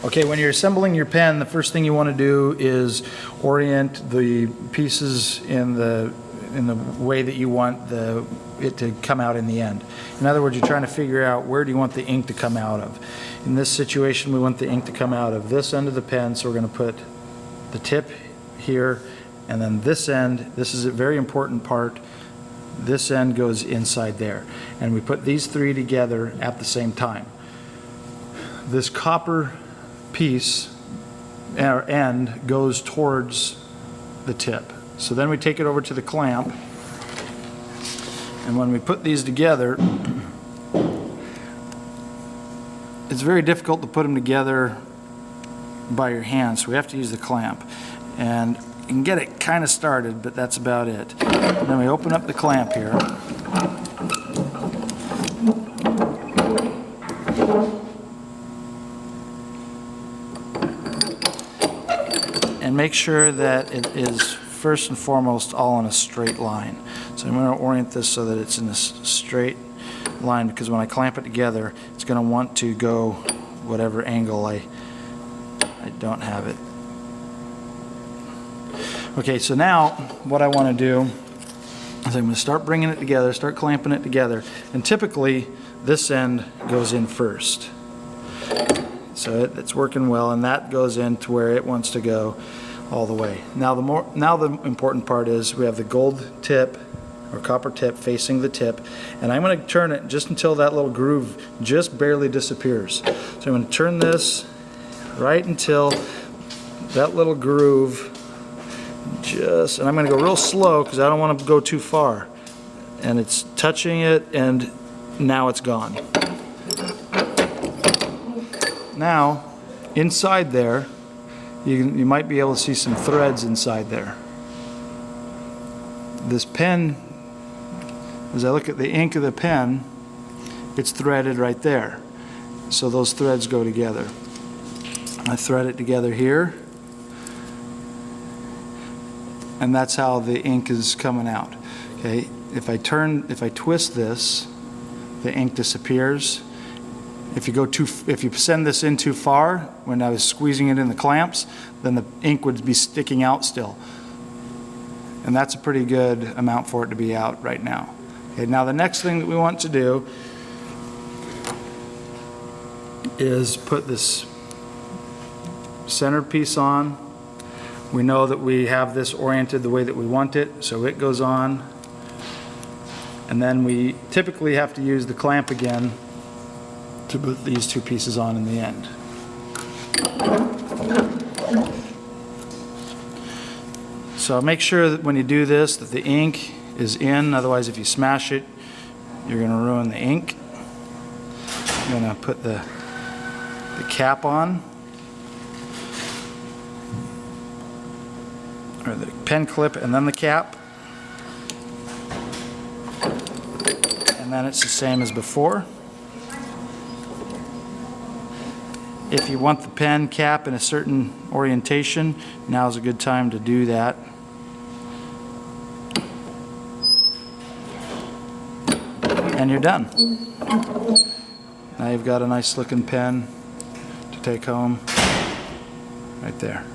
Okay, when you're assembling your pen, the first thing you want to do is orient the pieces in the way that you want it to come out in the end. In other words, you're trying to figure out where do you want the ink to come out of. In this situation, we want the ink to come out of this end of the pen, so we're going to put the tip here, and then this end, this is a very important part, this end goes inside there. And we put these three together at the same time. This copper piece or end goes towards the tip. So then we take it over to the clamp, and when we put these together, it's very difficult to put them together by your hand, so we have to use the clamp. And you can get it kind of started, but that's about it. And then we open up the clamp here. And make sure that it is first and foremost all in a straight line. So I'm going to orient this so that it's in a straight line, because when I clamp it together, it's going to want to go whatever angle I don't have it. Okay, so now what I want to do is I'm going to start bringing it together, start clamping it together, and typically this end goes in first. So it's working well, and that goes into where it wants to go all the way. Now the important part is we have the gold tip or copper tip facing the tip, and I'm going to turn it just until that little groove just barely disappears. So I'm going to turn this right until that little groove and I'm going to go real slow because I don't want to go too far. And it's touching it, and now it's gone. Now, inside there, you might be able to see some threads inside there. This pen, as I look at the ink of the pen, it's threaded right there. So those threads go together. I thread it together here, and that's how the ink is coming out. Okay, if I twist this, the ink disappears. If you send this in too far, when I was squeezing it in the clamps, then the ink would be sticking out still. And that's a pretty good amount for it to be out right now. Okay, now the next thing that we want to do is put this center piece on. We know that we have this oriented the way that we want it, so it goes on. And then we typically have to use the clamp again to put these two pieces on in the end. So make sure that when you do this that the ink is in, otherwise if you smash it, you're going to ruin the ink. I'm going to put the cap on, or the pen clip, and then the cap. And then it's the same as before. If you want the pen cap in a certain orientation, now's a good time to do that. And you're done. Now you've got a nice looking pen to take home right there.